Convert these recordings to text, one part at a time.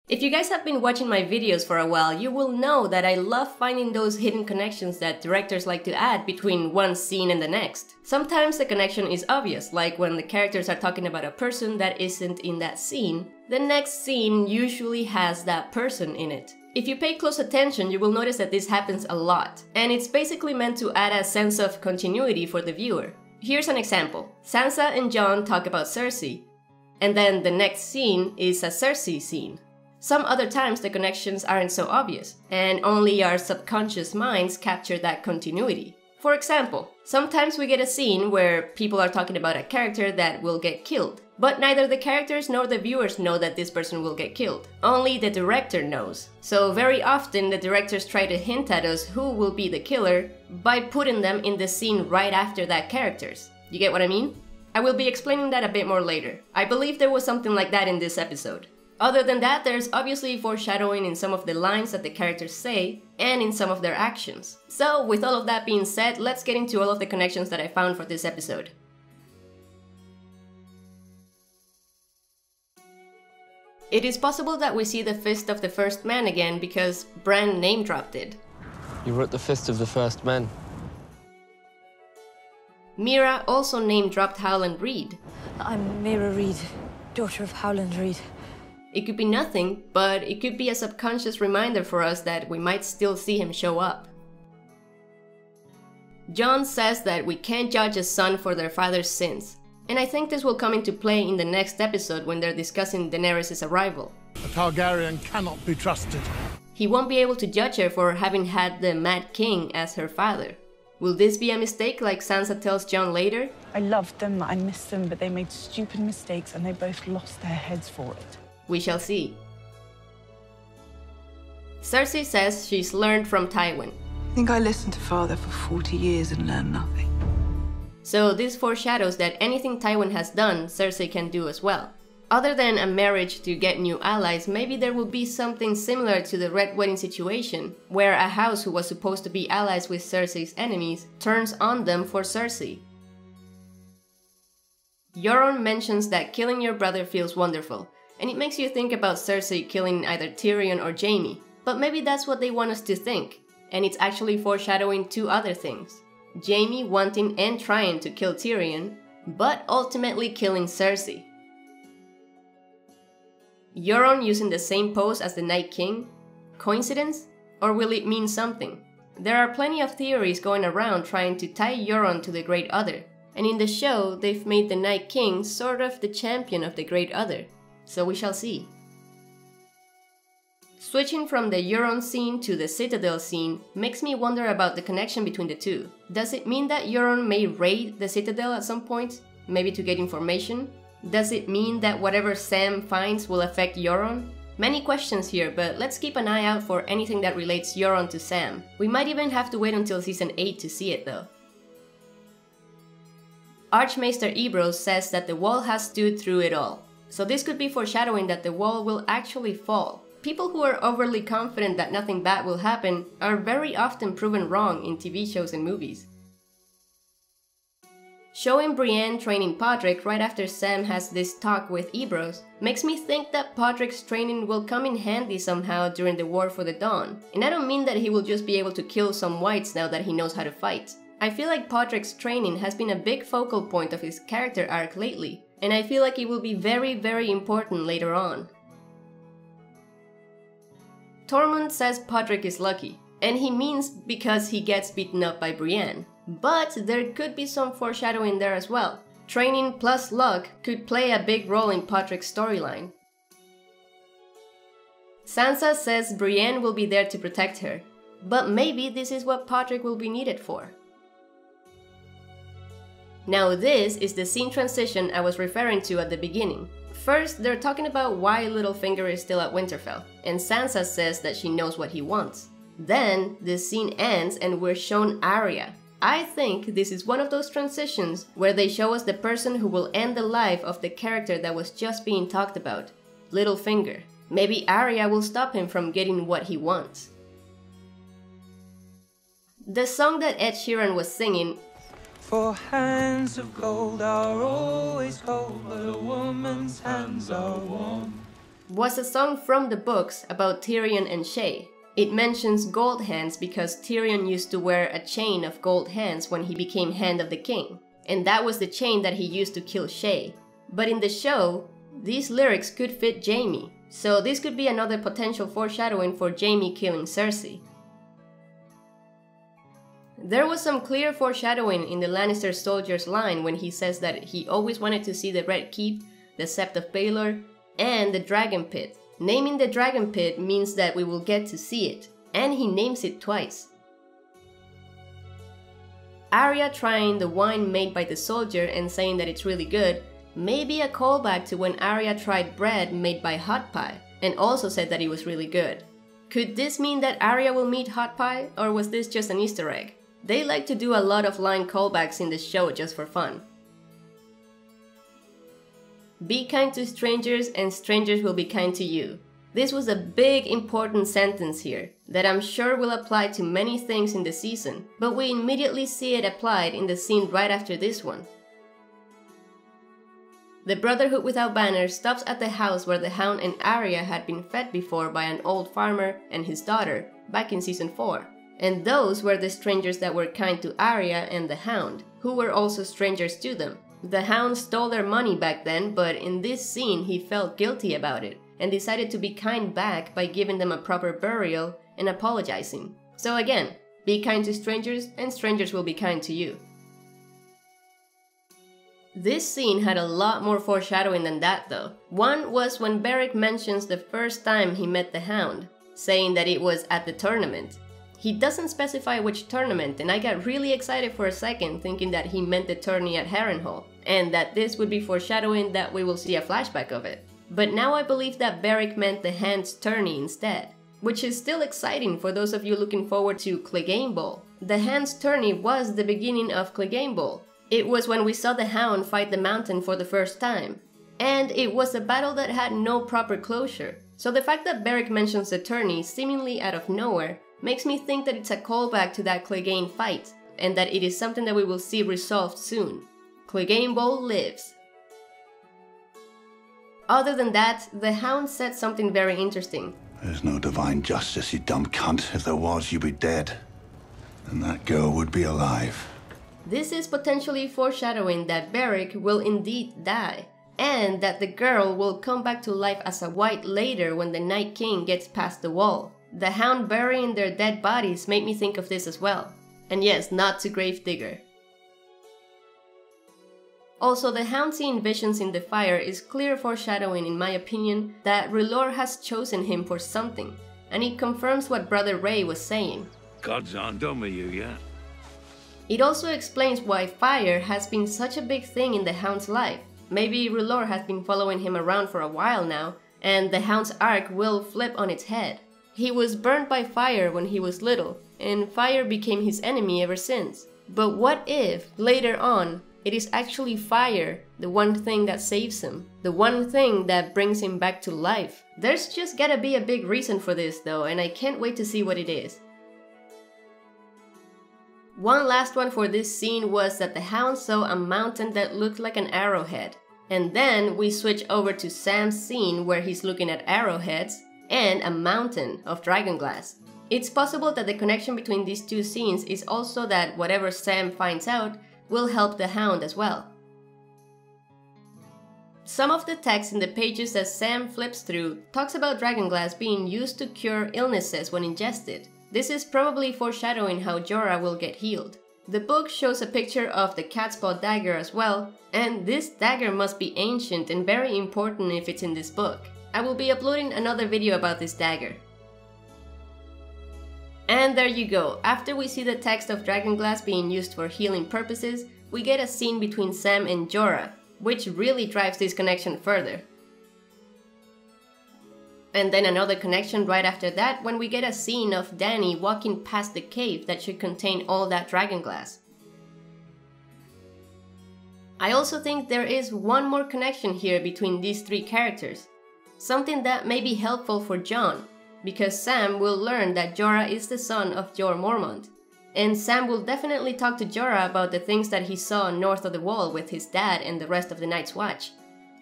If you guys have been watching my videos for a while, you will know that I love finding those hidden connections that directors like to add between one scene and the next. Sometimes the connection is obvious, like when the characters are talking about a person that isn't in that scene. The next scene usually has that person in it. If you pay close attention, you will notice that this happens a lot, and it's basically meant to add a sense of continuity for the viewer. Here's an example. Sansa and Jon talk about Cersei, and then the next scene is a Cersei scene. Some other times the connections aren't so obvious, and only our subconscious minds capture that continuity. For example, sometimes we get a scene where people are talking about a character that will get killed, but neither the characters nor the viewers know that this person will get killed. Only the director knows. So very often the directors try to hint at us who will be the killer by putting them in the scene right after that characters. You get what I mean? I will be explaining that a bit more later. I believe there was something like that in this episode. Other than that, there's obviously foreshadowing in some of the lines that the characters say, and in some of their actions. So, with all of that being said, let's get into all of the connections that I found for this episode. It is possible that we see the Fist of the First Man again because Bran name-dropped it. You were at the Fist of the First Man. Mira also name-dropped Howland Reed. I'm Mira Reed, daughter of Howland Reed. It could be nothing, but it could be a subconscious reminder for us that we might still see him show up. Jon says that we can't judge a son for their father's sins, and I think this will come into play in the next episode when they're discussing Daenerys' arrival. A Targaryen cannot be trusted. He won't be able to judge her for having had the Mad King as her father. Will this be a mistake like Sansa tells Jon later? I loved them, I missed them, but they made stupid mistakes and they both lost their heads for it. We shall see. Cersei says she's learned from Tywin. I think I listened to Father for 40 years and learned nothing. So this foreshadows that anything Tywin has done, Cersei can do as well. Other than a marriage to get new allies, maybe there will be something similar to the Red Wedding situation, where a house who was supposed to be allies with Cersei's enemies turns on them for Cersei. Euron mentions that killing your brother feels wonderful, and it makes you think about Cersei killing either Tyrion or Jaime. But maybe that's what they want us to think, and it's actually foreshadowing two other things. Jaime wanting and trying to kill Tyrion, but ultimately killing Cersei. Euron using the same pose as the Night King? Coincidence? Or will it mean something? There are plenty of theories going around trying to tie Euron to the Great Other, and in the show they've made the Night King sort of the champion of the Great Other. So we shall see. Switching from the Euron scene to the Citadel scene makes me wonder about the connection between the two. Does it mean that Euron may raid the Citadel at some point? Maybe to get information? Does it mean that whatever Sam finds will affect Euron? Many questions here, but let's keep an eye out for anything that relates Euron to Sam. We might even have to wait until season 8 to see it though. Archmaester Ebrose says that the wall has stood through it all. So this could be foreshadowing that the wall will actually fall. People who are overly confident that nothing bad will happen are very often proven wrong in TV shows and movies. Showing Brienne training Podrick right after Sam has this talk with Ebrose makes me think that Podrick's training will come in handy somehow during the War for the Dawn. And I don't mean that he will just be able to kill some whites now that he knows how to fight. I feel like Podrick's training has been a big focal point of his character arc lately, and I feel like it will be very important later on. Tormund says Podrick is lucky, and he means because he gets beaten up by Brienne. But there could be some foreshadowing there as well. Training plus luck could play a big role in Podrick's storyline. Sansa says Brienne will be there to protect her, but maybe this is what Podrick will be needed for. Now this is the scene transition I was referring to at the beginning. First, they're talking about why Littlefinger is still at Winterfell, and Sansa says that she knows what he wants. Then, the scene ends and we're shown Arya. I think this is one of those transitions where they show us the person who will end the life of the character that was just being talked about, Littlefinger. Maybe Arya will stop him from getting what he wants. The song that Ed Sheeran was singing, "For hands of gold are always cold, but a woman's hands are warm." was a song from the books about Tyrion and Shae. It mentions gold hands because Tyrion used to wear a chain of gold hands when he became Hand of the King, and that was the chain that he used to kill Shae. But in the show, these lyrics could fit Jaime, so this could be another potential foreshadowing for Jaime killing Cersei. There was some clear foreshadowing in the Lannister soldier's line when he says that he always wanted to see the Red Keep, the Sept of Baelor, and the Dragon Pit. Naming the Dragon Pit means that we will get to see it, and he names it twice. Arya trying the wine made by the soldier and saying that it's really good may be a callback to when Arya tried bread made by Hot Pie and also said that it was really good. Could this mean that Arya will meet Hot Pie, or was this just an Easter egg? They like to do a lot of line callbacks in the show just for fun. Be kind to strangers and strangers will be kind to you. This was a big important sentence here that I'm sure will apply to many things in the season, but we immediately see it applied in the scene right after this one. The Brotherhood without banners stops at the house where the Hound and Arya had been fed before by an old farmer and his daughter back in season 4. And those were the strangers that were kind to Arya and the Hound, who were also strangers to them. The Hound stole their money back then, but in this scene he felt guilty about it and decided to be kind back by giving them a proper burial and apologizing. So again, be kind to strangers and strangers will be kind to you. This scene had a lot more foreshadowing than that though. One was when Beric mentions the first time he met the Hound, saying that it was at the tournament. He doesn't specify which tournament, and I got really excited for a second thinking that he meant the tourney at Harrenhal, and that this would be foreshadowing that we will see a flashback of it. But now I believe that Beric meant the Hand's tourney instead, which is still exciting for those of you looking forward to Clegane Bowl. The Hand's tourney was the beginning of Clegane Bowl. It was when we saw the Hound fight the Mountain for the first time, and it was a battle that had no proper closure. So the fact that Beric mentions the tourney seemingly out of nowhere makes me think that it's a callback to that Clegane fight, and that it is something that we will see resolved soon. Clegane Bowl lives. Other than that, the Hound said something very interesting. There's no divine justice, you dumb cunt. If there was, you'd be dead. And that girl would be alive. This is potentially foreshadowing that Beric will indeed die, and that the girl will come back to life as a White later when the Night King gets past the wall. The Hound burying their dead bodies made me think of this as well. And yes, not to Gravedigger. Also, the Hound seeing visions in the fire is clear foreshadowing in my opinion that R'hllor has chosen him for something, and it confirms what Brother Ray was saying. God's undone with you yet. It also explains why fire has been such a big thing in the Hound's life. Maybe R'hllor has been following him around for a while now, and the Hound's arc will flip on its head. He was burned by fire when he was little, and fire became his enemy ever since. But what if, later on, it is actually fire, the one thing that saves him, the one thing that brings him back to life? There's just gotta be a big reason for this though, and I can't wait to see what it is. One last one for this scene was that the Hound saw a mountain that looked like an arrowhead. And then we switch over to Sam's scene where he's looking at arrowheads and a mountain of dragonglass. It's possible that the connection between these two scenes is also that whatever Sam finds out will help the Hound as well. Some of the text in the pages that Sam flips through talks about dragonglass being used to cure illnesses when ingested. This is probably foreshadowing how Jorah will get healed. The book shows a picture of the Catspaw dagger as well, and this dagger must be ancient and very important if it's in this book. I will be uploading another video about this dagger. And there you go, after we see the text of dragonglass being used for healing purposes, we get a scene between Sam and Jorah, which really drives this connection further. And then another connection right after that when we get a scene of Dany walking past the cave that should contain all that dragonglass. I also think there is one more connection here between these three characters. Something that may be helpful for Jon, because Sam will learn that Jorah is the son of Jorah Mormont. And Sam will definitely talk to Jorah about the things that he saw north of the wall with his dad and the rest of the Night's Watch.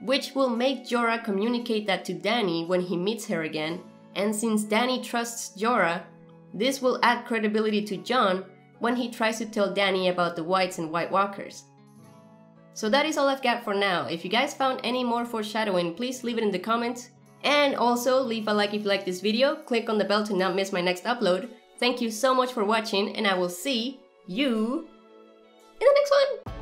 which will make Jorah communicate that to Dany when he meets her again, and since Dany trusts Jorah, this will add credibility to Jon when he tries to tell Dany about the Whites and White Walkers. So that is all I've got for now. If you guys found any more foreshadowing, please leave it in the comments. And also leave a like if you like this video, click on the bell to not miss my next upload. Thank you so much for watching, and I will see you in the next one!